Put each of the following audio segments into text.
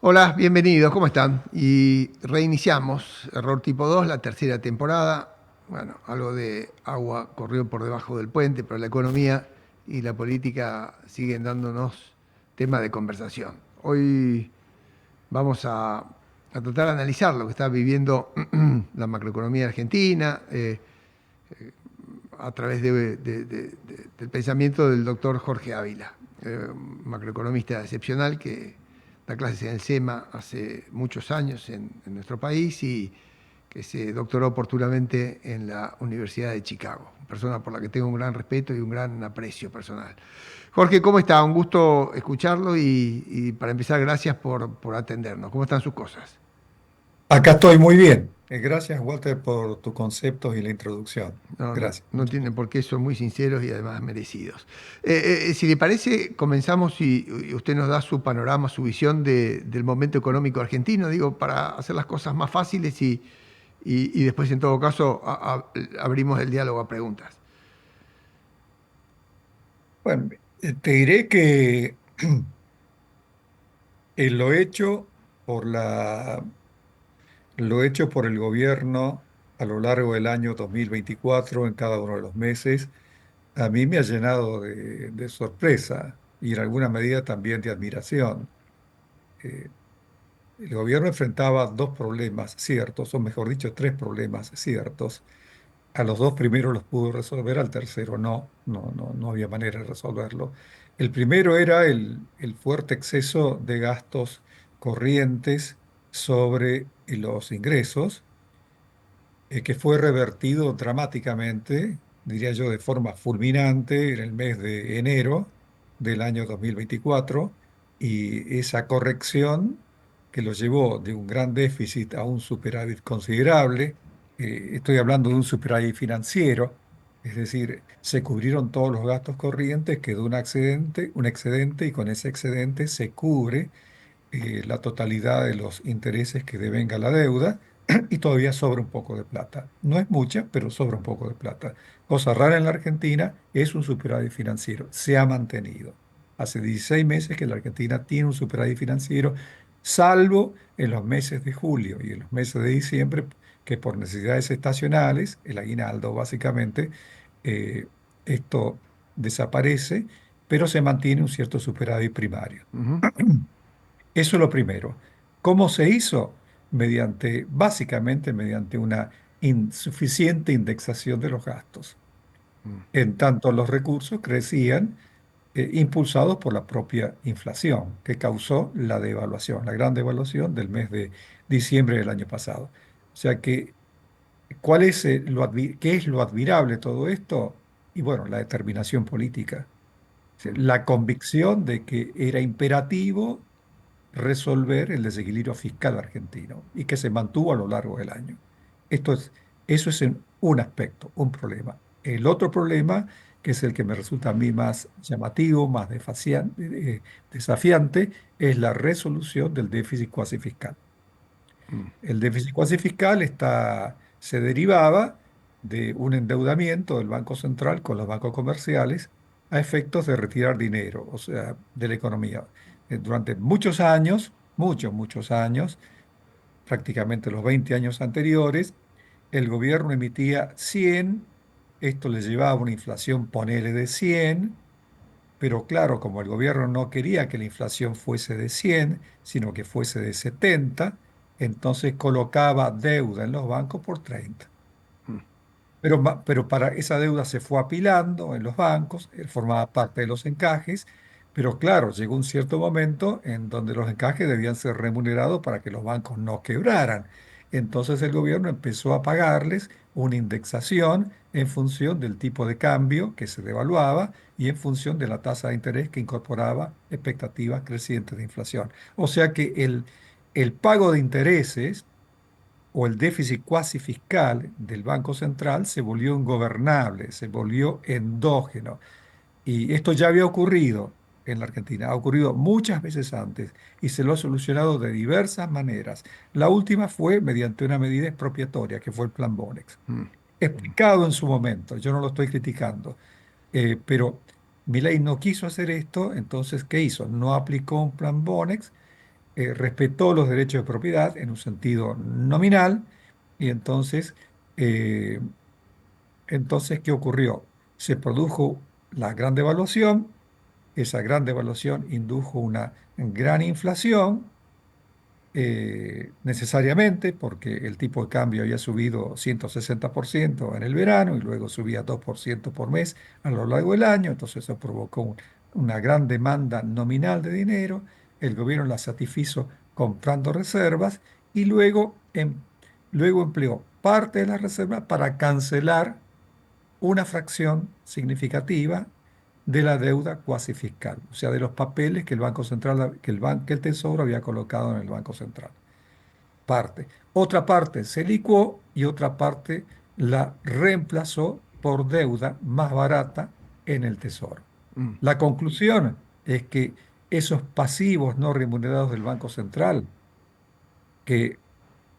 Hola, bienvenidos, ¿cómo están? Y reiniciamos, error tipo 2, la tercera temporada. Bueno, algo de agua corrió por debajo del puente, pero la economía y la política siguen dándonos tema de conversación. Hoy vamos a tratar de analizar lo que está viviendo la macroeconomía argentina a través del pensamiento del doctor Jorge Ávila, macroeconomista excepcional que da clases en el SEMA hace muchos años en nuestro país y que se doctoró oportunamente en la Universidad de Chicago, persona por la que tengo un gran respeto y un gran aprecio personal. Jorge, ¿cómo está? Un gusto escucharlo y para empezar, gracias por atendernos. ¿Cómo están sus cosas? Acá estoy muy bien. Gracias, Walter, por tus conceptos y la introducción. No, no, Gracias. no tienen por qué, son muy sinceros y además merecidos. Si le parece, comenzamos y usted nos da su panorama, su visión del momento económico argentino, digo, para hacer las cosas más fáciles y después, en todo caso, abrimos el diálogo a preguntas. Bueno, te diré que lo hecho por lo hecho por el gobierno a lo largo del año 2024, en cada uno de los meses, a mí me ha llenado de sorpresa y en alguna medida también de admiración. Eh, el gobierno enfrentaba dos problemas ciertos, o mejor dicho, tres problemas ciertos. A los dos primeros los pudo resolver, al tercero no había manera de resolverlo. El primero era el fuerte exceso de gastos corrientes sobre los ingresos, que fue revertido dramáticamente, diría yo, de forma fulminante en el mes de enero del año 2024, y esa corrección que lo llevó de un gran déficit a un superávit considerable. Estoy hablando de un superávit financiero, es decir, se cubrieron todos los gastos corrientes, quedó un excedente, y con ese excedente se cubre la totalidad de los intereses que devenga la deuda, y todavía sobra un poco de plata. No es mucha, pero sobra un poco de plata. Cosa rara en la Argentina, es un superávit financiero. Se ha mantenido. Hace 16 meses que la Argentina tiene un superávit financiero, salvo en los meses de julio y en los meses de diciembre, que por necesidades estacionales, el aguinaldo básicamente, eh, esto desaparece, pero se mantiene un cierto superávit primario. Ujú. Eso es lo primero. ¿Cómo se hizo? Básicamente mediante una insuficiente indexación de los gastos. En tanto, los recursos crecían, impulsados por la propia inflación, que causó la devaluación, la gran devaluación del mes de diciembre del año pasado. O sea que, ¿qué es lo admirable de todo esto? Y bueno, la determinación política, la convicción de que era imperativo resolver el desequilibrio fiscal argentino, y que se mantuvo a lo largo del año. Esto es, Eso es en un aspecto, un problema. El otro problema, que es el que me resulta a mí más llamativo, más desafiante, es la resolución del déficit cuasi fiscal. El déficit cuasi fiscal se derivaba de un endeudamiento del Banco Central con los bancos comerciales a efectos de retirar dinero, o sea, de la economía. Durante muchos años, muchos años, prácticamente los 20 años anteriores, el gobierno emitía 100. Esto le llevaba a una inflación, ponele, de 100. Pero claro, como el gobierno no quería que la inflación fuese de 100, sino que fuese de 70, entonces colocaba deuda en los bancos por 30. Pero para esa deuda se fue apilando en los bancos, formaba parte de los encajes, pero claro, llegó un cierto momento en donde los encajes debían ser remunerados para que los bancos no quebraran. Entonces el gobierno empezó a pagarles una indexación en función del tipo de cambio que se devaluaba y en función de la tasa de interés que incorporaba expectativas crecientes de inflación. O sea que el pago de intereses, o el déficit cuasi fiscal del Banco Central, se volvió ingobernable, se volvió endógeno. Y esto ya había ocurrido en la Argentina, ha ocurrido muchas veces antes, y se lo ha solucionado de diversas maneras. La última fue mediante una medida expropiatoria, que fue el Plan Bonex. Explicado en su momento, yo no lo estoy criticando, pero Milei no quiso hacer esto. Entonces, ¿qué hizo? No aplicó un Plan Bonex, respetó los derechos de propiedad en un sentido nominal y eh, entonces, ¿qué ocurrió? Se produjo la gran devaluación, esa gran devaluación indujo una gran inflación, necesariamente porque el tipo de cambio había subido 160% en el verano y luego subía 2% por mes a lo largo del año, entonces eso provocó una gran demanda nominal de dinero, el gobierno la satisfizo comprando reservas y luego empleó parte de las reservas para cancelar una fracción significativa de la deuda cuasi fiscal, o sea, de los papeles que el Banco Central, que el Tesoro había colocado en el Banco Central. Parte. Otra parte se licuó y otra parte la reemplazó por deuda más barata en el Tesoro. Mm, La conclusión es que esos pasivos no remunerados del Banco Central, que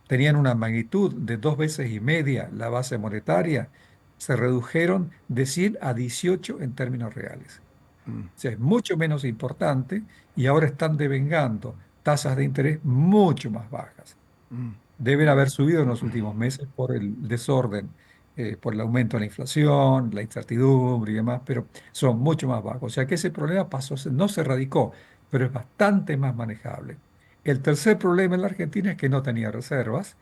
tenían una magnitud de 2 veces y media la base monetaria, se redujeron de 100 a 18 en términos reales. mm, O sea, es mucho menos importante y ahora están devengando tasas de interés mucho más bajas. mm, Deben haber subido en los últimos meses por el desorden, por el aumento de la inflación, la incertidumbre y demás, pero son mucho más bajos. O sea que ese problema pasó, no se erradicó, pero es bastante más manejable. El tercer problema en la Argentina es que no tenía reservas.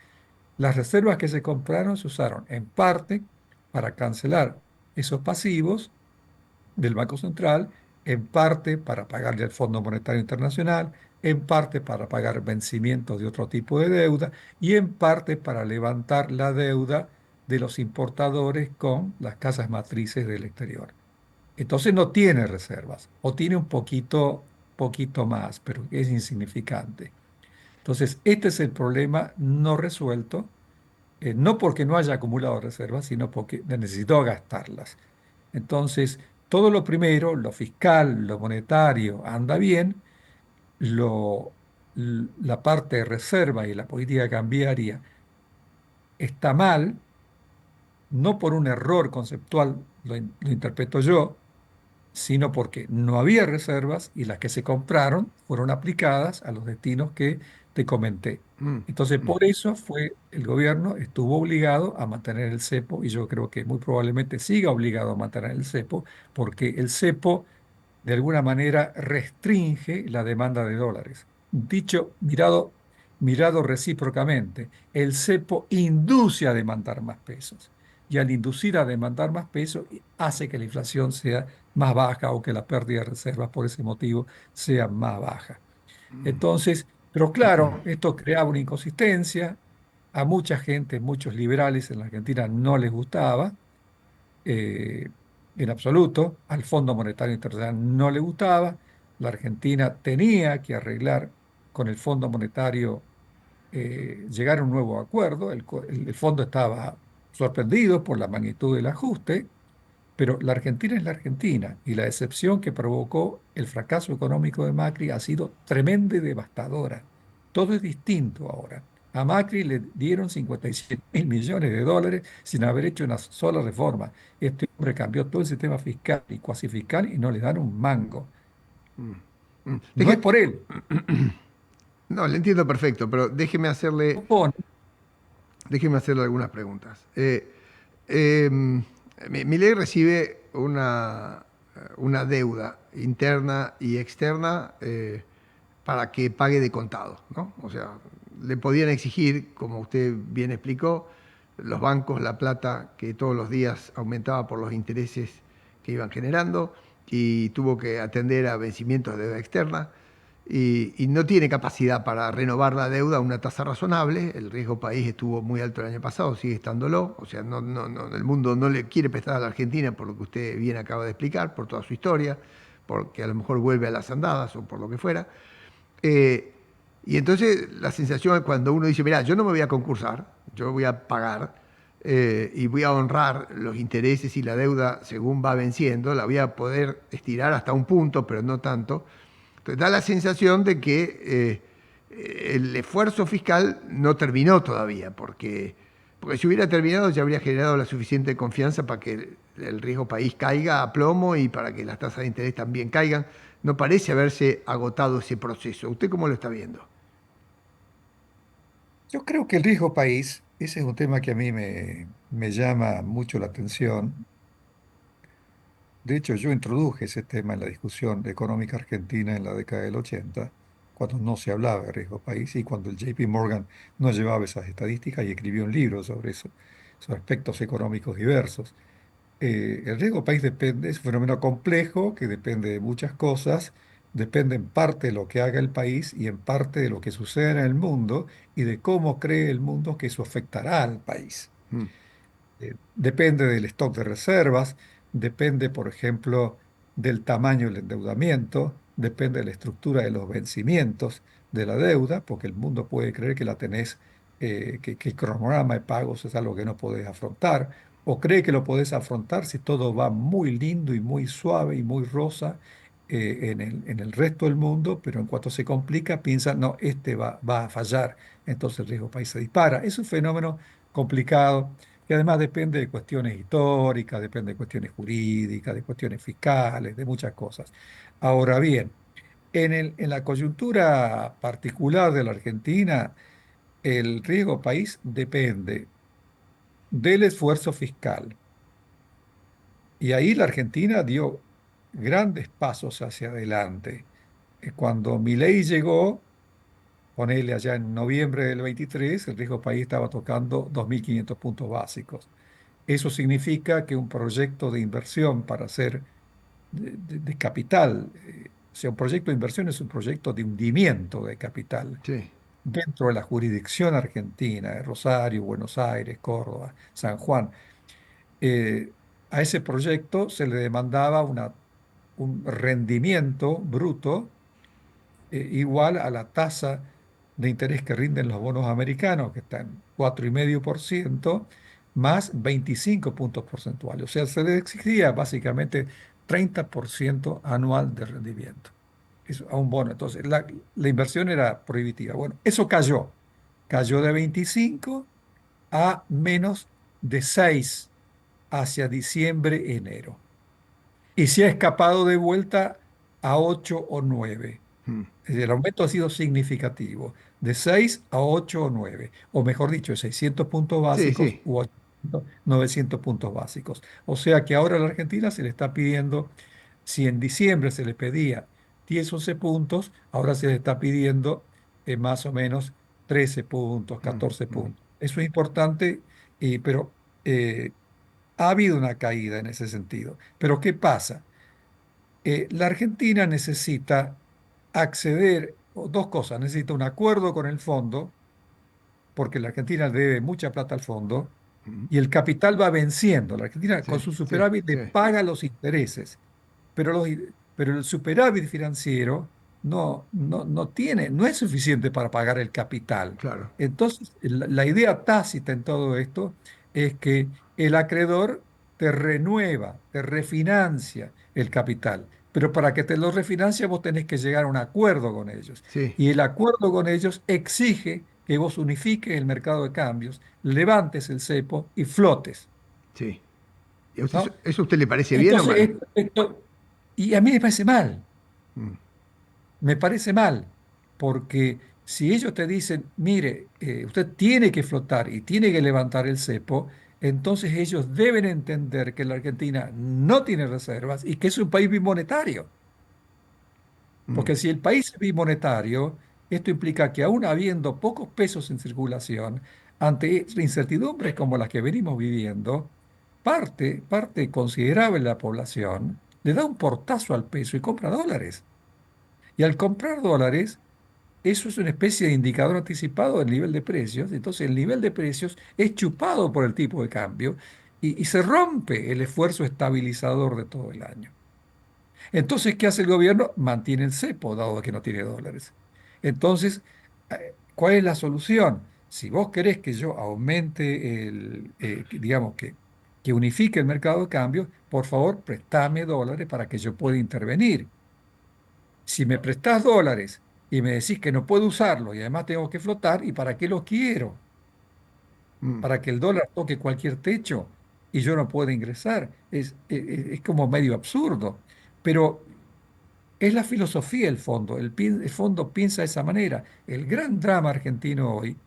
Las reservas que se compraron se usaron en parte para cancelar esos pasivos del Banco Central, en parte para pagarle al Fondo Monetario Internacional, en parte para pagar vencimientos de otro tipo de deuda y en parte para levantar la deuda de los importadores con las casas matrices del exterior. Entonces no tiene reservas o tiene un poquito más, pero es insignificante. Entonces, este es el problema no resuelto, no porque no haya acumulado reservas, sino porque necesitó gastarlas. Entonces, todo lo primero, lo fiscal, lo monetario, anda bien, la parte de reserva y la política cambiaria está mal, no por un error conceptual, lo interpreto yo, sino porque no había reservas y las que se compraron fueron aplicadas a los destinos que te comenté. mm, Entonces, mm, por eso fue el gobierno estuvo obligado a mantener el cepo y yo creo que muy probablemente siga obligado a mantener el cepo porque el cepo de alguna manera restringe la demanda de dólares. Dicho, mirado recíprocamente, el cepo induce a demandar más pesos y al inducir a demandar más pesos hace que la inflación sea más baja o que la pérdida de reservas por ese motivo sea más baja. Entonces, pero claro, esto creaba una inconsistencia, a mucha gente, muchos liberales en la Argentina no les gustaba, eh, en absoluto, al Fondo Monetario Internacional no le gustaba, la Argentina tenía que arreglar con el Fondo Monetario, llegar a un nuevo acuerdo, el fondo estaba sorprendido por la magnitud del ajuste, pero la Argentina es la Argentina y la decepción que provocó el fracaso económico de Macri ha sido tremenda y devastadora. Todo es distinto ahora. A Macri le dieron 57.000 millones de dólares sin haber hecho una sola reforma. Este hombre cambió todo el sistema fiscal y cuasi fiscal y no le dan un mango. mm, mm. No es por él. No, le entiendo perfecto, pero Opone. déjeme hacerle algunas preguntas. Eh, Milei recibe una deuda interna y externa para que pague de contado, ¿no? O sea, le podían exigir, como usted bien explicó, los bancos la plata que todos los días aumentaba por los intereses que iban generando y tuvo que atender a vencimientos de deuda externa y no tiene capacidad para renovar la deuda a una tasa razonable. El riesgo país estuvo muy alto el año pasado, sigue estándolo. O sea, el mundo no le quiere prestar a la Argentina por lo que usted bien acaba de explicar, por toda su historia, porque a lo mejor vuelve a las andadas o por lo que fuera. Eh, y entonces la sensación es cuando uno dice, mira, yo no me voy a concursar, yo voy a pagar y voy a honrar los intereses y la deuda según va venciendo, la voy a poder estirar hasta un punto, pero no tanto. Entonces da la sensación de que el esfuerzo fiscal no terminó todavía, porque si hubiera terminado ya habría generado la suficiente confianza para que el riesgo país caiga a plomo y para que las tasas de interés también caigan. No parece haberse agotado ese proceso. ¿Usted cómo lo está viendo? Yo creo que el riesgo país, ese es un tema que a mí me llama mucho la atención. De hecho, yo introduje ese tema en la discusión económica argentina en la década del 80, cuando no se hablaba de riesgo país y cuando el JP Morgan no llevaba esas estadísticas y escribió un libro sobre eso, sobre aspectos económicos diversos. El riesgo país depende, es un fenómeno complejo que depende de muchas cosas, depende en parte de lo que haga el país y en parte de lo que suceda en el mundo y de cómo cree el mundo que eso afectará al país. Mm, Depende del stock de reservas, depende, por ejemplo, del tamaño del endeudamiento, depende de la estructura de los vencimientos de la deuda, porque el mundo puede creer que la tenés, que el cronograma de pagos es algo que no podés afrontar, o cree que lo podés afrontar si todo va muy lindo y muy suave y muy rosa en el resto del mundo, pero en cuanto se complica piensa, no, este va a fallar, entonces el riesgo país se dispara. Es un fenómeno complicado que además depende de cuestiones históricas, depende de cuestiones jurídicas, de cuestiones fiscales, de muchas cosas. Ahora bien, en la coyuntura particular de la Argentina, el riesgo país depende del esfuerzo fiscal. Y ahí la Argentina dio grandes pasos hacia adelante. Cuando Milei llegó, ponele allá en noviembre del 23, el riesgo país estaba tocando 2.500 puntos básicos. Eso significa que un proyecto de inversión para hacer de capital, o sea, un proyecto de inversión es un proyecto de hundimiento de capital sí, dentro de la jurisdicción argentina, de Rosario, Buenos Aires, Córdoba, San Juan. eh, a ese proyecto se le demandaba un rendimiento bruto igual a la tasa de interés que rinden los bonos americanos, que están 4,5%, más 25 puntos porcentuales. O sea, se le exigía básicamente 30% anual de rendimiento. Eso, a un bono. Entonces, la inversión era prohibitiva. Bueno, eso cayó. Cayó de 25 a menos de 6 hacia diciembre, enero. Y se ha escapado de vuelta a 8 o 9. mm, Es decir, el aumento ha sido significativo, de 6 a 8 o 9, o mejor dicho, 600 puntos sí, básicos sí, u 800, 900 puntos básicos. O sea que ahora a la Argentina se le está pidiendo, si en diciembre se le pedía 10, 11 puntos, ahora se le está pidiendo más o menos 13 puntos, mm, 14 mm, puntos. Eso es importante, pero eh, ha habido una caída en ese sentido. Pero ¿qué pasa? La Argentina necesita acceder, o dos cosas, necesita un acuerdo con el fondo, porque la Argentina debe mucha plata al fondo, mm, y el capital va venciendo. La Argentina con sí, su sí, superávit le sí, paga los intereses, pero, pero el superávit financiero no es suficiente para pagar el capital. claro. Entonces, la idea tácita en todo esto es que el acreedor te renueva, te refinancia el capital, pero para que te lo refinancia vos tenés que llegar a un acuerdo con ellos. Sí, Y el acuerdo con ellos exige que vos unifiques el mercado de cambios, levantes el cepo y flotes, sí. ¿Y ¿no? eso a usted le parece bien o Entonces, mal? y a mí Mm, me parece mal, porque si ellos te dicen, mire, usted tiene que flotar y tiene que levantar el cepo, entonces ellos deben entender que la Argentina no tiene reservas y que es un país bimonetario. mm, Porque si el país es bimonetario, esto implica que aún habiendo pocos pesos en circulación, ante incertidumbres como las que venimos viviendo, parte considerable de la población le da un portazo al peso y compra dólares. Y al comprar dólares, eso es una especie de indicador anticipado del nivel de precios. Entonces el nivel de precios es chupado por el tipo de cambio y se rompe el esfuerzo estabilizador de todo el año. Entonces, ¿qué hace el gobierno? Mantiene el cepo, dado que no tiene dólares. Entonces, ¿cuál es la solución? Si vos querés que yo aumente digamos que unifique el mercado de cambio, por favor, préstame dólares para que yo pueda intervenir. Si me prestás dólares y me decís que no puedo usarlo y además tengo que flotar, ¿y para qué lo quiero? mm, Para que el dólar toque cualquier techo y yo no pueda ingresar. Es como medio absurdo. Pero es la filosofía el fondo. El fondo piensa de esa manera. El gran drama argentino hoy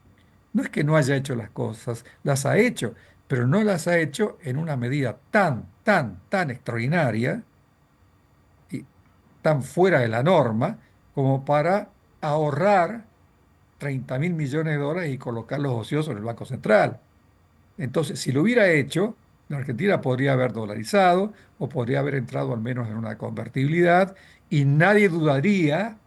No es que no haya hecho las cosas, las ha hecho, pero no las ha hecho en una medida tan extraordinaria y tan fuera de la norma como para ahorrar 30.000 millones de dólares y colocarlos ociosos en el Banco Central. Entonces, si lo hubiera hecho, la Argentina podría haber dolarizado o podría haber entrado al menos en una convertibilidad y nadie dudaría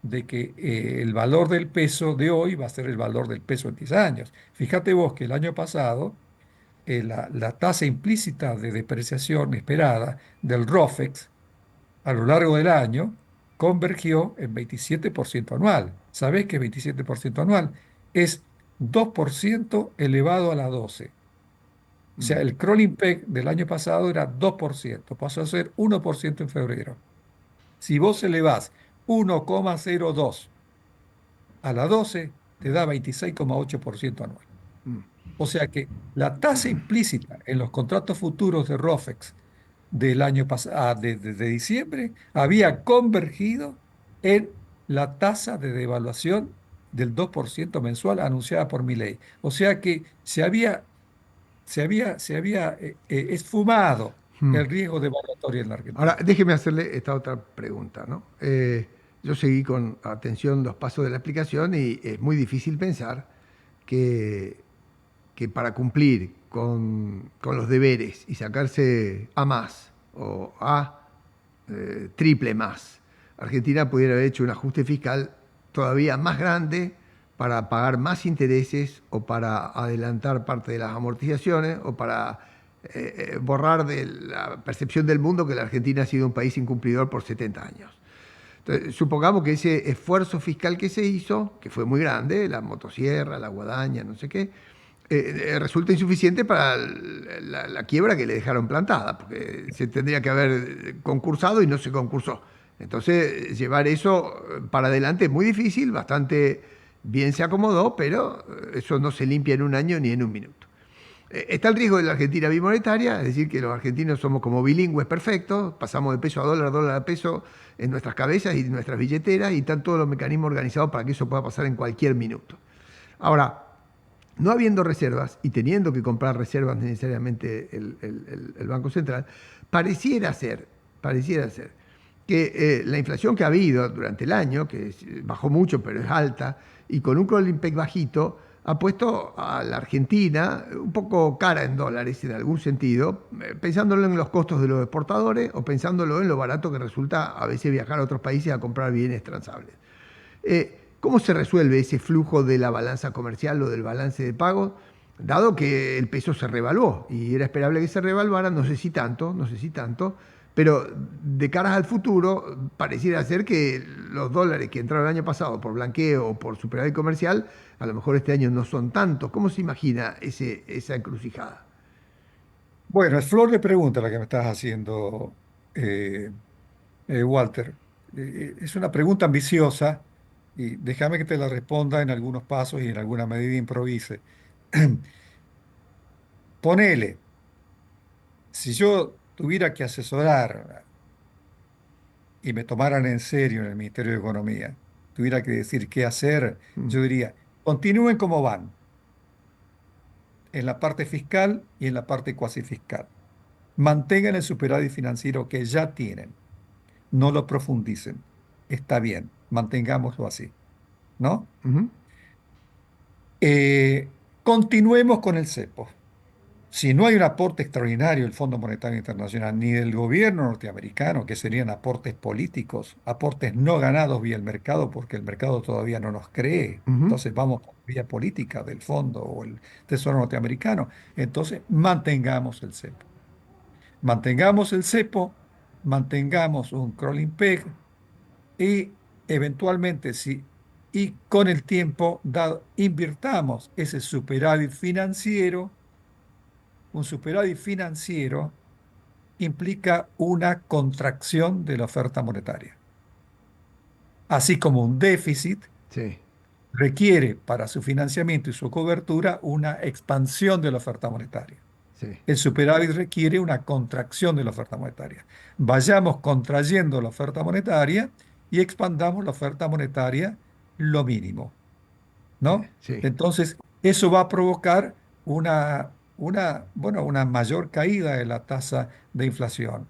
de que el valor del peso de hoy va a ser el valor del peso en 10 años. Fíjate vos que el año pasado la tasa implícita de depreciación esperada del ROFEX a lo largo del año convergió en 27% anual. ¿Sabés qué es 27% anual? Es 2% elevado a la 12. O sea, Mm. el crawling peg del año pasado era 2%, pasó a ser 1% en febrero. Si vos elevás 1,02 a la 12, te da 26,8% anual. Mm. O sea que la tasa implícita en los contratos futuros de ROFEX del año pasado, de diciembre, había convergido en la tasa de devaluación del 2% mensual anunciada por Milei. O sea que se había esfumado Mm. el riesgo devaluatorio en la Ahora, Argentina. déjeme hacerle esta otra pregunta, ¿no? Yo seguí con atención los pasos de la explicación y es muy difícil pensar que, que para cumplir con los deberes y sacarse A más o A triple más, Argentina pudiera haber hecho un ajuste fiscal todavía más grande para pagar más intereses o para adelantar parte de las amortizaciones o para borrar de la percepción del mundo que la Argentina ha sido un país incumplidor por 70 años. Entonces, supongamos que ese esfuerzo fiscal que se hizo, que fue muy grande, la motosierra, la guadaña, no sé qué, resulta insuficiente para la quiebra que le dejaron plantada, porque se tendría que haber concursado y no se concursó. Entonces, llevar eso para adelante es muy difícil, bastante bien se acomodó, pero eso no se limpia en un año ni en un minuto. Está el riesgo de la Argentina bimonetaria, es decir, que los argentinos somos como bilingües perfectos, pasamos de peso a dólar a peso en nuestras cabezas y en nuestras billeteras y están todos los mecanismos organizados para que eso pueda pasar en cualquier minuto. Ahora, no habiendo reservas y teniendo que comprar reservas necesariamente el Banco Central, pareciera ser que la inflación que ha habido durante el año, que bajó mucho pero es alta, y con un crawling peg bajito, ha puesto a la Argentina un poco cara en dólares en algún sentido, pensándolo en los costos de los exportadores o pensándolo en lo barato que resulta a veces viajar a otros países a comprar bienes transables. ¿Cómo se resuelve ese flujo de la balanza comercial o del balance de pagos? Dado que el peso se revaluó y era esperable que se revaluara, no sé si tanto, no sé si tanto, pero de caras al futuro pareciera ser que los dólares que entraron el año pasado por blanqueo o por superávit comercial, a lo mejor este año no son tantos. ¿Cómo se imagina esa encrucijada? Bueno, es flor de pregunta la que me estás haciendo, eh, Walter. Es una pregunta ambiciosa y déjame que te la responda en algunos pasos y en alguna medida improvise. Ponele, si yo tuviera que asesorar y me tomaran en serio en el Ministerio de Economía, tuviera que decir qué hacer, Mm. yo diría, continúen como van, en la parte fiscal y en la parte cuasi fiscal. Mantengan el superávit financiero que ya tienen, no lo profundicen. Está bien, mantengámoslo así, ¿no? Ujú. Continuemos con el cepo. Si no hay un aporte extraordinario del Fondo Monetario Internacional ni del gobierno norteamericano, que serían aportes políticos, aportes no ganados vía el mercado, porque el mercado todavía no nos cree, Ujú. entonces vamos por vía política del fondo o el Tesoro norteamericano, entonces mantengamos el cepo. Mantengamos el cepo, mantengamos un crawling peg y eventualmente, si y con el tiempo, invirtamos ese superávit financiero. Un superávit financiero implica una contracción de la oferta monetaria, así como un déficit Sí, requiere para su financiamiento y su cobertura una expansión de la oferta monetaria. sí. El superávit requiere una contracción de la oferta monetaria. Vayamos contrayendo la oferta monetaria y expandamos la oferta monetaria lo mínimo. ¿no? Sí. Entonces, eso va a provocar bueno, una mayor caída de la tasa de inflación.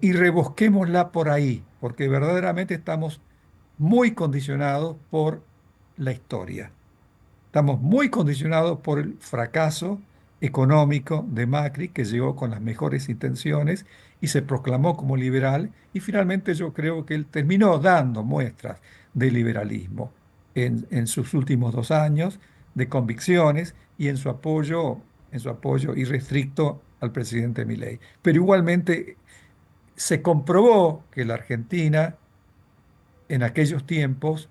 Y rebusquémosla por ahí, porque verdaderamente estamos muy condicionados por la historia. Estamos muy condicionados por el fracaso económico de Macri, que llegó con las mejores intenciones y se proclamó como liberal, y finalmente yo creo que él terminó dando muestras de liberalismo en sus últimos 2 años, de convicciones y en su apoyo irrestricto al presidente Milei. Pero igualmente se comprobó que la Argentina en aquellos tiempos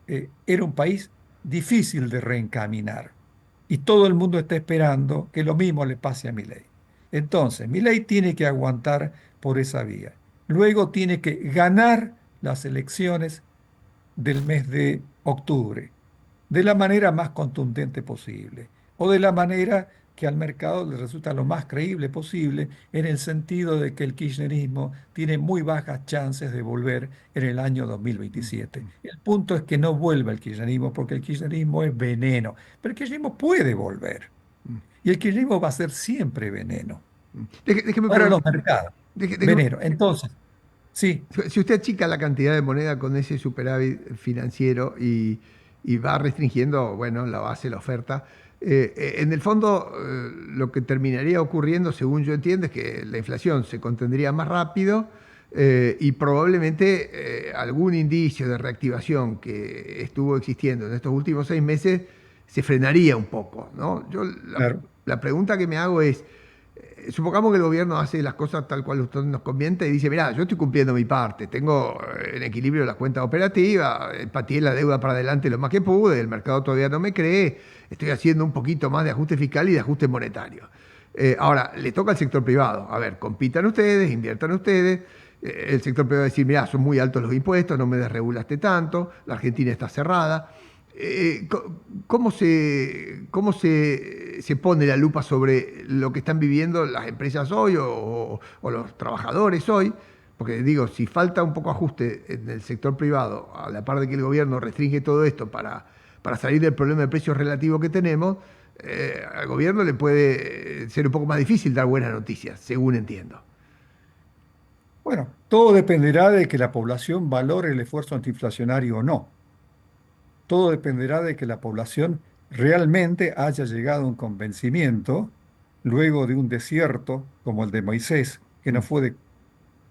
era un país difícil de reencaminar. Y todo el mundo está esperando que lo mismo le pase a Milei. Entonces, Milei tiene que aguantar por esa vía. Luego tiene que ganar las elecciones del mes de octubre de la manera más contundente posible o de la manera que al mercado le resulta lo más creíble posible en el sentido de que el kirchnerismo tiene muy bajas chances de volver en el año Mm, 2027. mm, El punto es que no vuelva el kirchnerismo porque el kirchnerismo es veneno, pero el kirchnerismo puede volver mm, y el kirchnerismo va a ser siempre veneno Déjeme para los preguntar, mercados. déjeme, Veneno. Entonces, sí, si usted achica la cantidad de moneda con ese superávit financiero y va restringiendo, bueno, la base, la oferta, en el fondo lo que terminaría ocurriendo, según yo entiendo, es que la inflación se contendría más rápido y probablemente algún indicio de reactivación que estuvo existiendo en estos últimos 6 meses se frenaría un poco, ¿no? claro. La pregunta que me hago es, supongamos que el gobierno hace las cosas tal cual usted nos conviene y dice, mirá, yo estoy cumpliendo mi parte, tengo en equilibrio las cuentas operativas, pateé la deuda para adelante lo más que pude, el mercado todavía no me cree, estoy haciendo un poquito más de ajuste fiscal y de ajuste monetario. Ahora, le toca al sector privado. A ver, compitan ustedes, inviertan ustedes. El sector privado va a decir, mirá, son muy altos los impuestos, no me desregulaste tanto, la Argentina está cerrada. ¿Cómo se pone la lupa sobre lo que están viviendo las empresas hoy o los trabajadores hoy? Porque digo, si falta un poco ajuste en el sector privado, a la par de que el gobierno restringe todo esto para salir del problema de precios relativo que tenemos, al gobierno le puede ser un poco más difícil dar buenas noticias, según entiendo. Bueno, todo dependerá de que la población valore el esfuerzo antiinflacionario o no. Todo dependerá de que la población realmente haya llegado a un convencimiento luego de un desierto como el de Moisés, que no Mm, fue de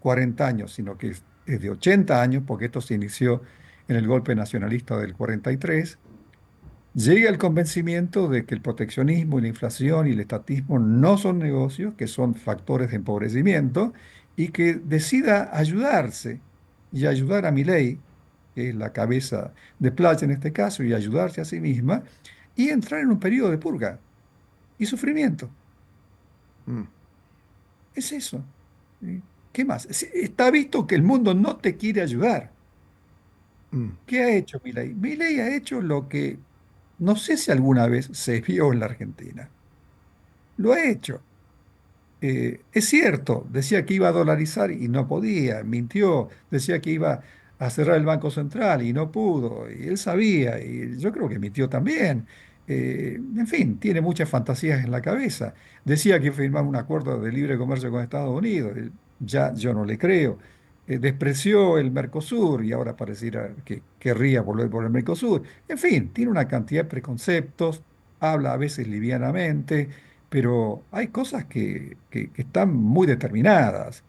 40 años, sino que es de 80 años, porque esto se inició en el golpe nacionalista del 43, llegue al convencimiento de que el proteccionismo y la inflación y el estatismo no son negocios, que son factores de empobrecimiento, y que decida ayudarse y ayudar a Milei, que es la cabeza de playa en este caso, y ayudarse a sí misma, y entrar en un periodo de purga y sufrimiento. mm, Es eso. ¿Sí? ¿Qué más? Está visto que el mundo no te quiere ayudar. mm, ¿Qué ha hecho Milei? Milei ha hecho lo que no sé si alguna vez se vio en la Argentina. Lo ha hecho. Es cierto, decía que iba a dolarizar y no podía, mintió, decía que iba a cerrar el Banco Central y no pudo, y él sabía, y yo creo que mintió también. En fin, tiene muchas fantasías en la cabeza. Decía que firmaba un acuerdo de libre comercio con Estados Unidos, ya yo no le creo. Despreció el Mercosur y ahora pareciera que querría volver por el Mercosur. En fin, tiene una cantidad de preconceptos, habla a veces livianamente, pero hay cosas que están muy determinadas,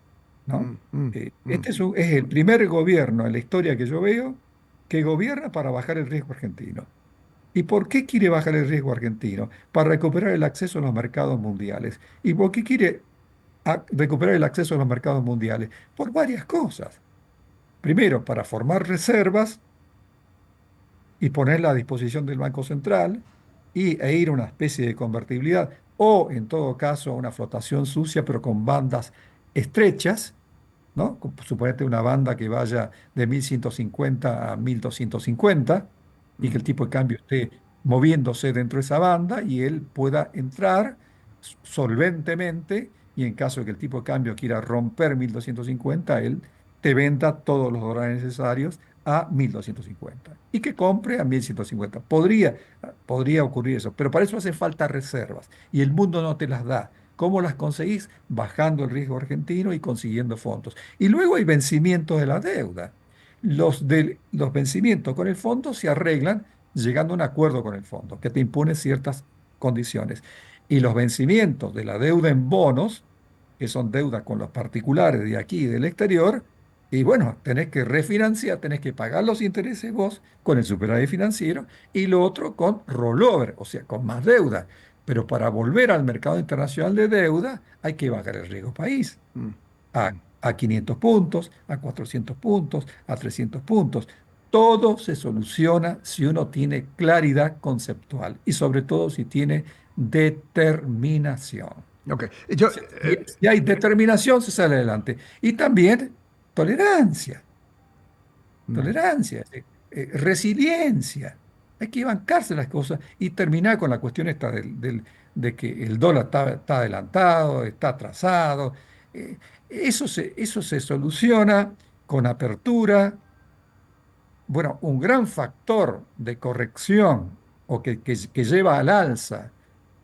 ¿no? mm, mm, mm, Este es el primer gobierno en la historia que yo veo que gobierna para bajar el riesgo argentino. ¿Y por qué quiere bajar el riesgo argentino? Para recuperar el acceso a los mercados mundiales. ¿Y por qué quiere recuperar el acceso a los mercados mundiales? Por varias cosas. Primero, para formar reservas y ponerla a disposición del Banco Central e ir a una especie de convertibilidad o, en todo caso, a una flotación sucia, pero con bandas estrechas, ¿no? Suponete una banda que vaya de 1150 a 1250 y que el mm, tipo de cambio esté moviéndose dentro de esa banda y él pueda entrar solventemente y en caso de que el tipo de cambio quiera romper 1250 él te venda todos los dólares necesarios a 1.250 y que compre a 1.150. Podría ocurrir eso, pero para eso hace falta reservas y el mundo no te las da. ¿Cómo las conseguís? Bajando el riesgo argentino y consiguiendo fondos. Y luego hay vencimientos de la deuda. Los vencimientos con el fondo se arreglan llegando a un acuerdo con el fondo, que te impone ciertas condiciones. Y los vencimientos de la deuda en bonos, que son deudas con los particulares de aquí y del exterior, y bueno, tenés que refinanciar, tenés que pagar los intereses vos con el superávit financiero y lo otro con rollover, o sea, con más deuda. Pero para volver al mercado internacional de deuda hay que bajar el riesgo país Mm, a 500 puntos, a 400 puntos, a 300 puntos. Todo se soluciona si uno tiene claridad conceptual y sobre todo si tiene determinación. ok. Yo, Si hay determinación, se sale adelante. Y también tolerancia, mm, tolerancia, resiliencia. Hay que bancarse las cosas y terminar con la cuestión esta de que el dólar está adelantado, está atrasado. Eh, eso se soluciona con apertura. Bueno, un gran factor de corrección o que lleva al alza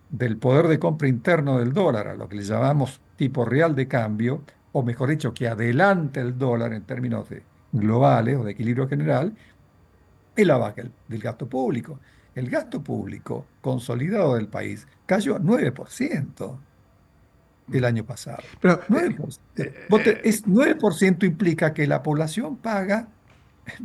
del poder de compra interno del dólar, a lo que le llamamos tipo real de cambio, o mejor dicho, que adelanta el dólar en términos globales o de equilibrio general, es la baja del gasto público. El gasto público consolidado del país cayó 9% el año pasado. pero, 9%. 9% implica que la población paga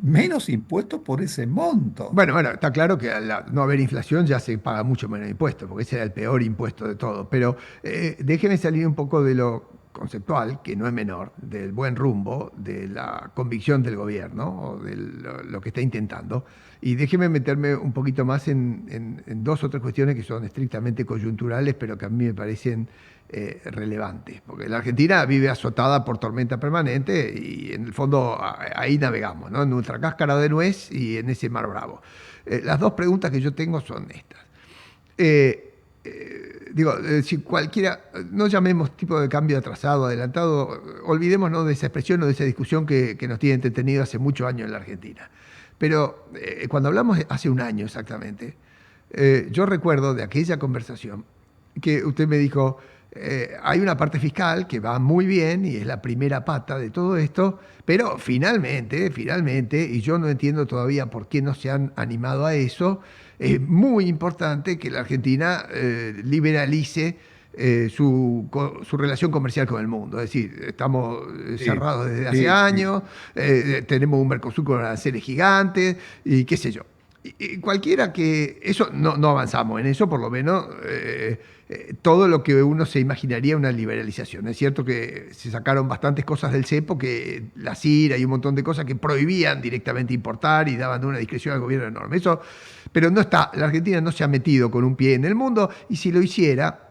menos impuestos por ese monto. bueno, está claro que al no haber inflación ya se paga mucho menos impuestos, porque ese era el peor impuesto de todo. Pero déjeme salir un poco de lo conceptual, que no es menor, del buen rumbo, de la convicción del gobierno, o de lo que está intentando. Y déjeme meterme un poquito más en dos o tres cuestiones que son estrictamente coyunturales, pero que a mí me parecen relevantes. Porque la Argentina vive azotada por tormenta permanente y en el fondo ahí navegamos, ¿no? En nuestra cáscara de nuez y en ese mar bravo. Las dos preguntas que yo tengo son estas. Si cualquiera, no llamemos tipo de cambio atrasado, adelantado, olvidémonos de esa expresión o de esa discusión que nos tiene entretenido hace muchos años en la Argentina. Pero cuando hablamos hace un año exactamente, yo recuerdo de aquella conversación que usted me dijo, hay una parte fiscal que va muy bien y es la primera pata de todo esto, pero finalmente, y yo no entiendo todavía por qué no se han animado a eso, es muy importante que la Argentina liberalice su relación comercial con el mundo. Es decir, estamos Sí, cerrados desde hace sí, sí. años, tenemos un Mercosur con aranceles gigantes y qué sé yo. Y cualquiera que... Eso no avanzamos en eso, por lo menos todo lo que uno se imaginaría una liberalización. Es cierto que se sacaron bastantes cosas del cepo, que la CIRA y un montón de cosas que prohibían directamente importar y daban una discreción al gobierno enorme. Eso, pero no está, la Argentina no se ha metido con un pie en el mundo y si lo hiciera,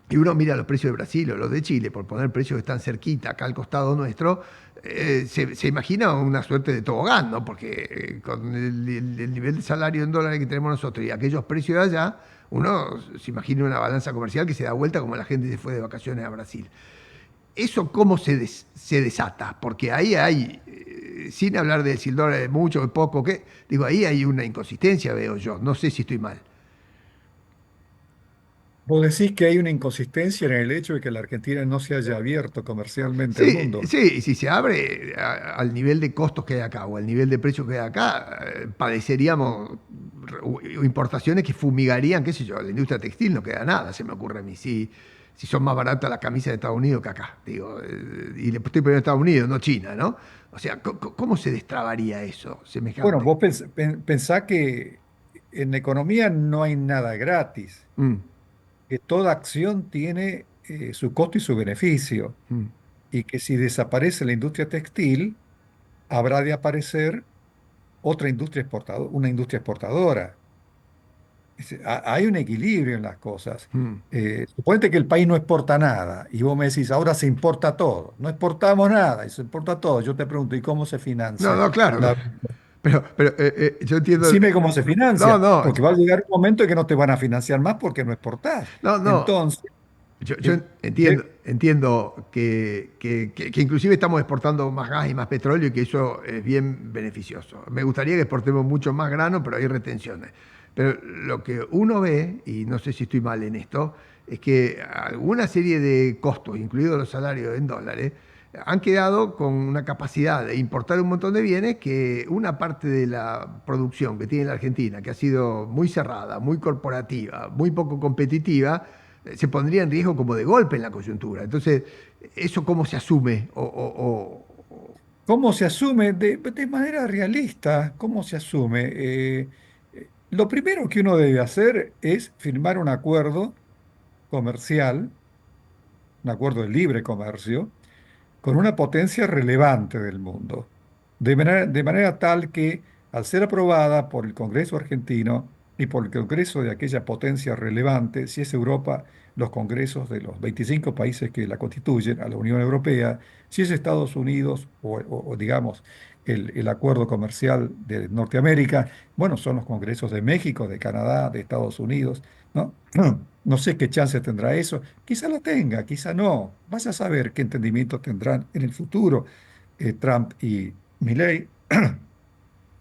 y uno mira los precios de Brasil o los de Chile, por poner precios que están cerquita, acá al costado nuestro, se imagina una suerte de tobogán, ¿no? Porque con el nivel de salario en dólares que tenemos nosotros y aquellos precios de allá, uno se imagina una balanza comercial que se da vuelta como la gente se fue de vacaciones a Brasil. ¿Eso cómo se desata? Porque ahí hay, sin hablar de si el dólar es mucho o poco, ¿qué? Digo, ahí hay una inconsistencia, veo yo. No sé si estoy mal. Vos decís que hay una inconsistencia en el hecho de que la Argentina no se haya abierto comercialmente al Sí, mundo. sí, si se abre al nivel de costos que hay acá o al nivel de precios que hay acá, padeceríamos importaciones que fumigarían, qué sé yo, la industria textil no queda nada, se me ocurre a mí. Si son más baratas las camisas de Estados Unidos que acá, digo, y le estoy poniendo Estados Unidos, no China, ¿no? O sea, ¿cómo se destrabaría eso Bueno, semejante? vos pensá que en economía no hay nada gratis, Mm, que toda acción tiene su costo y su beneficio, mm. y que si desaparece la industria textil, habrá de aparecer otra industria exportadora, una industria exportadora. Hay un equilibrio en las cosas. Mm. Suponete que el país no exporta nada y vos me decís, ahora se importa todo. No exportamos nada y se importa todo. Yo te pregunto, ¿y cómo se No, financia? no, claro, La- pero yo entiendo. Decime cómo se No, financia, no, porque va a llegar un momento en que no te van a financiar más porque no exportás. no, no. Entonces, Yo el- entiendo, entiendo que inclusive estamos exportando más gas y más petróleo y que eso es bien beneficioso. Me gustaría que exportemos mucho más grano, pero hay retenciones. Pero lo que uno ve, y no sé si estoy mal en esto, es que alguna serie de costos, incluidos los salarios en dólares, han quedado con una capacidad de importar un montón de bienes que una parte de la producción que tiene la Argentina, que ha sido muy cerrada, muy corporativa, muy poco competitiva, se pondría en riesgo como de golpe en la coyuntura. Entonces, ¿eso cómo se asume? ¿Cómo se asume? De manera realista, ¿cómo se asume? Lo primero que uno debe hacer es firmar un acuerdo comercial, un acuerdo de libre comercio, con una potencia relevante del mundo, de manera tal que, al ser aprobada por el Congreso argentino y por el Congreso de aquella potencia relevante, si es Europa, los congresos de los 25 países que la constituyen, a la Unión Europea, si es Estados Unidos o, digamos, el acuerdo comercial de Norteamérica, bueno, son los congresos de México, de Canadá, de Estados Unidos, ¿no? No sé qué chance tendrá eso. Quizá la tenga, quizá no. Vas a saber qué entendimiento tendrán en el futuro Trump y Milley.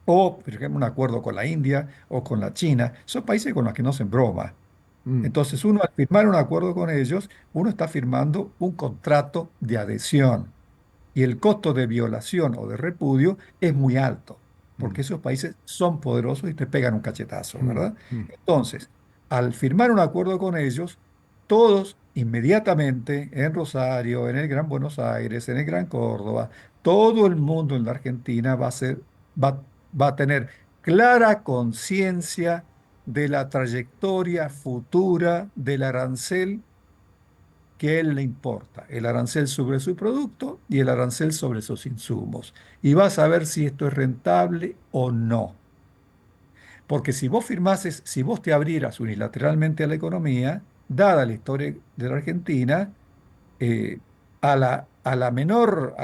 O, por ejemplo, un acuerdo con la India o con la China. Son países con los que no se broma. Mm, Entonces, uno al firmar un acuerdo con ellos, uno está firmando un contrato de adhesión. Y el costo de violación o de repudio es muy alto, mm, porque esos países son poderosos y te pegan un cachetazo, mm, ¿verdad? mm, Entonces, al firmar un acuerdo con ellos, todos inmediatamente en Rosario, en el Gran Buenos Aires, en el Gran Córdoba, todo el mundo en la Argentina va, va a tener clara conciencia de la trayectoria futura del arancel que a él le importa, el arancel sobre su producto y el arancel sobre sus insumos. Y vas a ver si esto es rentable o no. Porque si vos firmases, si vos te abrieras unilateralmente a la economía, dada la historia de la Argentina, eh, a la menor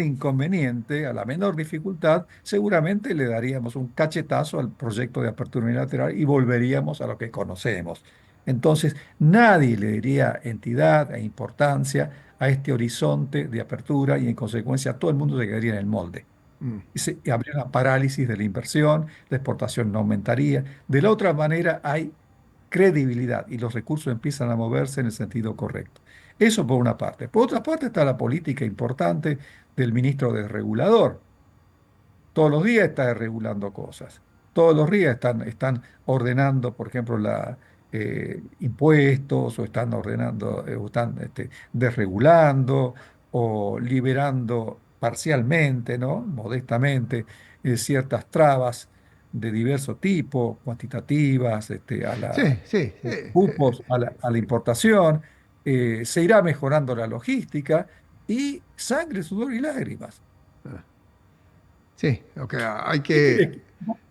inconveniente, a la menor dificultad, seguramente le daríamos un cachetazo al proyecto de apertura unilateral y volveríamos a lo que conocemos. Entonces, nadie le daría entidad e importancia a este horizonte de apertura y en consecuencia todo el mundo se quedaría en el molde. mm. Y habría una parálisis de la inversión, la exportación no aumentaría. De la otra manera, hay credibilidad y los recursos empiezan a moverse en el sentido correcto. Eso por una parte. Por otra parte está la política importante del ministro desregulador. Todos los días está regulando cosas. Todos los días están ordenando, por ejemplo, impuestos o están ordenando, o están desregulando o liberando parcialmente, ¿no? Modestamente, ciertas trabas de diverso tipo, cuantitativas, Sí, sí. cupos a la importación. Se irá mejorando la logística y sangre, sudor y lágrimas. Sí, ok, hay ¿Qué querés, que...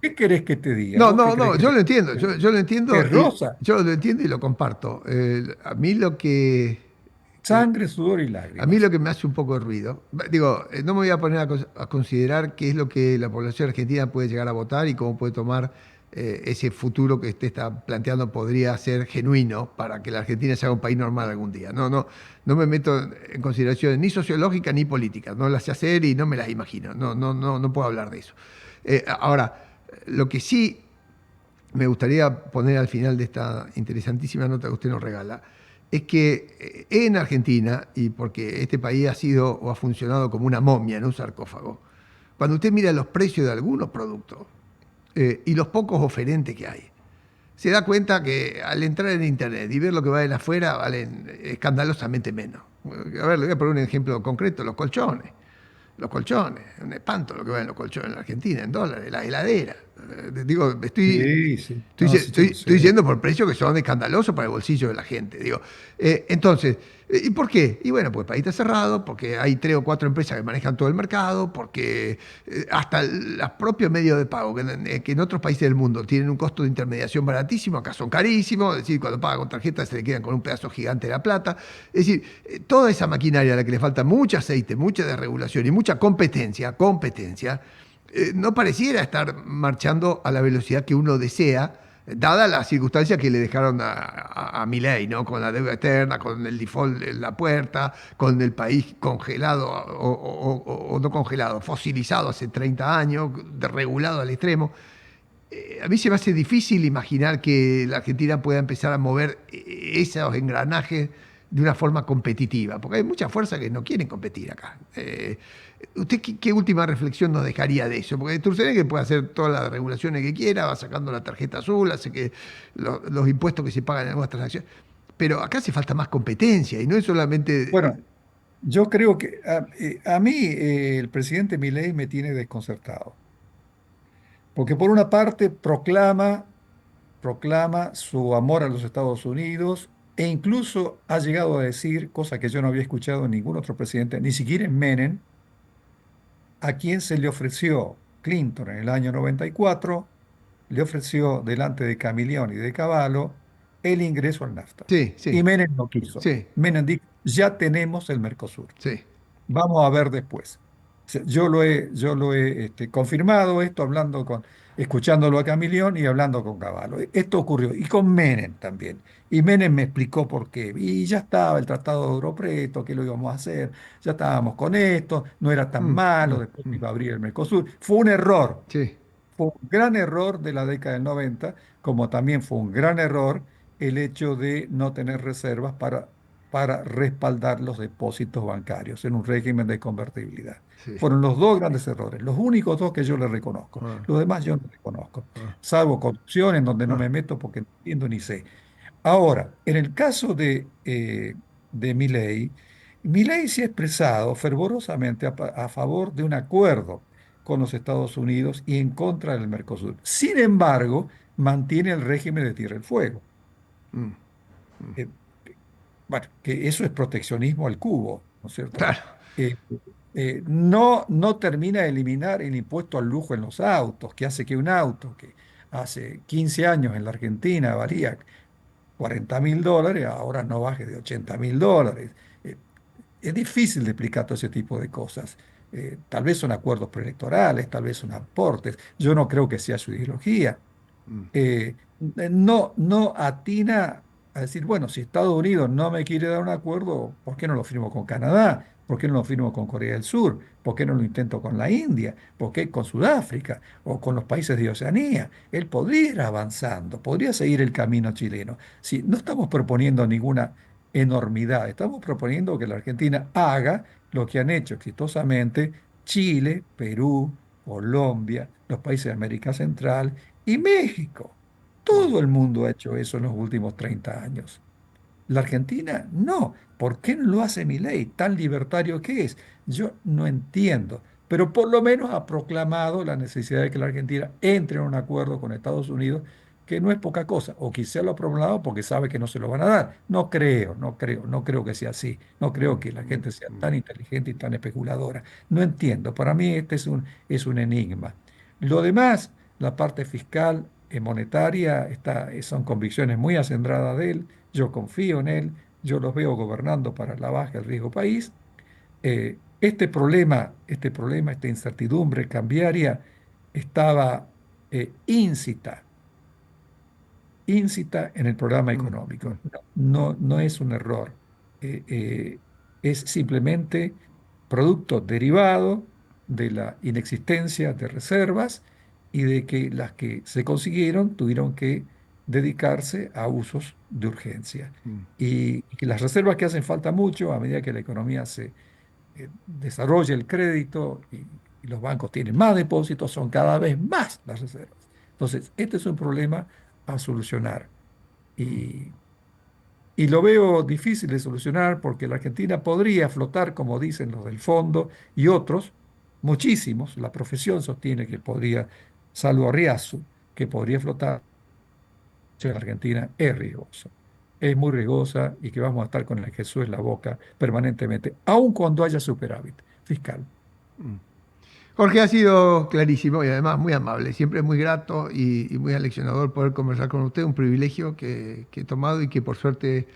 qué querés que te diga? No, ¿Vos qué no, crees no, que yo te lo entiendo, diga? yo lo entiendo Es y rosa, yo lo entiendo y lo comparto. A mí lo que sangre, sudor y a mí lágrimas. lo que me hace un poco de ruido, digo, no me voy a poner a considerar qué es lo que la población argentina puede llegar a votar y cómo puede tomar ese futuro que usted está planteando podría ser genuino para que la Argentina sea un país normal algún día. No, no, no me meto en consideraciones ni sociológicas ni políticas, no las sé hacer y no me las imagino, no, no, no, no puedo hablar de eso. Ahora, lo que sí me gustaría poner al final de esta interesantísima nota que usted nos regala, es que en Argentina, y porque este país ha sido o ha funcionado como una momia en un sarcófago, cuando usted mira los precios de algunos productos y los pocos oferentes que hay, se da cuenta que al entrar en Internet y ver lo que valen afuera, valen escandalosamente menos. A ver, le voy a poner un ejemplo concreto, los colchones. Los colchones, es un espanto lo que valen los colchones en la Argentina, en dólares, la heladera. Digo, Sí, sí, no, sí, yo lo estoy sé. diciendo por precios que son escandalosos para el bolsillo de la gente. Digo, entonces, ¿y por qué? Y bueno, pues el país está cerrado, porque hay 3 o 4 empresas que manejan todo el mercado, porque hasta los propios medios de pago, que en otros países del mundo tienen un costo de intermediación baratísimo, acá son carísimos, es decir, cuando paga con tarjeta se le quedan con un pedazo gigante de la plata. Es decir, toda esa maquinaria a la que le falta mucho aceite, mucha desregulación y mucha competencia, no pareciera estar marchando a la velocidad que uno desea dada las circunstancias que le dejaron a Milei, ¿no? Con la deuda externa, con el default en la puerta, con el país congelado o no congelado, fosilizado hace 30 años, desregulado al extremo. A mí se me hace difícil imaginar que la Argentina pueda empezar a mover esos engranajes de una forma competitiva, porque hay muchas fuerzas que no quieren competir acá. ¿Usted qué última reflexión nos dejaría de eso? Porque Sturzenegger puede hacer todas las regulaciones que quiera, va sacando la tarjeta azul, hace que los impuestos que se pagan en algunas transacciones, pero acá hace falta más competencia y no es solamente... Bueno, yo creo que a mí el presidente Milei me tiene desconcertado, porque por una parte proclama su amor a los Estados Unidos e incluso ha llegado a decir, cosa que yo no había escuchado en ningún otro presidente, ni siquiera en Menem, a quien se le ofreció Clinton en el año 94, le ofreció delante de Camilión y de Cavallo el ingreso al NAFTA. Sí, Y sí, Menem no quiso. sí, Menem dijo, ya tenemos el Mercosur. sí. Vamos a ver después. O sea, yo lo he confirmado esto escuchándolo a Camilión y hablando con Cavallo. Esto ocurrió y con Menem también. Y Menem me explicó por qué. Y ya estaba el Tratado de Europreto, que lo íbamos a hacer, ya estábamos con esto, no era tan Mm, malo, mm, después se mm. iba a abrir el Mercosur. Fue un error. Sí, Fue un gran error de la década del 90, como también fue un gran error el hecho de no tener reservas para respaldar los depósitos bancarios en un régimen de convertibilidad. sí. Fueron los dos grandes errores, los únicos dos que yo le reconozco. Ah, Los demás yo no reconozco, ah, salvo corrupción en donde no ah. me meto porque no entiendo ni sé. Ahora, en el caso de Milei, Milei se ha expresado fervorosamente a favor de un acuerdo con los Estados Unidos y en contra del Mercosur. Sin embargo, mantiene el régimen de Tierra del Fuego. Mm. Eh, bueno, que eso es proteccionismo al cubo, ¿no es cierto? Claro. Eh, no termina de eliminar el impuesto al lujo en los autos, que hace que un auto que hace 15 años en la Argentina valía $40.000, ahora no baje de $80.000. Eh, es difícil de explicar todo ese tipo de cosas. Tal vez son acuerdos preelectorales, tal vez son aportes. Yo no creo que sea su ideología. Mm. No atina a decir, bueno, si Estados Unidos no me quiere dar un acuerdo, ¿por qué no lo firmo con Canadá? ¿Por qué no lo firmo con Corea del Sur? ¿Por qué no lo intento con la India? ¿Por qué con Sudáfrica o con los países de Oceanía? Él podría ir avanzando, podría seguir el camino chileno. Si no estamos proponiendo ninguna enormidad, estamos proponiendo que la Argentina haga lo que han hecho exitosamente Chile, Perú, Colombia, los países de América Central y México. Mm. Todo el mundo ha hecho eso en los últimos 30 años. La Argentina no. ¿Por qué no lo hace Milei, tan libertario que es? Yo no entiendo. Pero por lo menos ha proclamado la necesidad de que la Argentina entre en un acuerdo con Estados Unidos, que no es poca cosa. O quizá lo ha proclamado porque sabe que no se lo van a dar. No creo que sea así. No creo Mm, que la mm, gente sea mm. tan inteligente y tan especuladora. No entiendo. Para mí este es un enigma. Lo demás, la parte fiscal, monetaria, son convicciones muy acendradas de él. Yo confío en él, yo los veo gobernando para la baja del riesgo país. Esta incertidumbre cambiaria estaba íncita en el programa Mm, mm. económico. No es un error. Es simplemente producto derivado de la inexistencia de reservas y de que las que se consiguieron tuvieron que dedicarse a usos de urgencia. Mm. Y que las reservas que hacen falta mucho a medida que la economía se desarrolla el crédito y los bancos tienen más depósitos, son cada vez más las reservas. Entonces, este es un problema a solucionar. Y, y lo veo difícil de solucionar porque la Argentina podría flotar, como dicen los del fondo y otros, muchísimos. La profesión sostiene que podría, salvo Arriazu, que podría flotar. La Argentina es riesgosa. Es muy riesgosa y que vamos a estar con el Jesús en la boca permanentemente, aun cuando haya superávit fiscal. Jorge, ha sido clarísimo y además muy amable, siempre muy grato y muy aleccionador poder conversar con usted, un privilegio que he tomado y que por suerte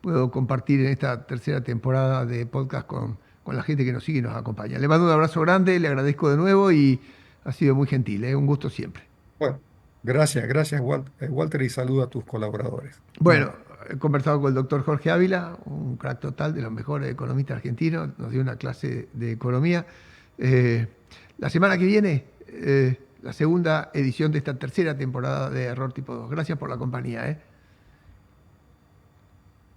puedo compartir en esta tercera temporada de podcast con la gente que nos sigue y nos acompaña. Le mando un abrazo grande, le agradezco de nuevo y ha sido muy gentil, ¿eh? Un gusto siempre. Bueno, Gracias, Walter, y saludo a tus colaboradores. Un Bueno, abrazo. he conversado con el doctor Jorge Ávila, un crack total de los mejores economistas argentinos, nos dio una clase de economía. Eh, la semana que viene, la segunda edición de esta tercera temporada de Error Tipo 2. Gracias por la compañía.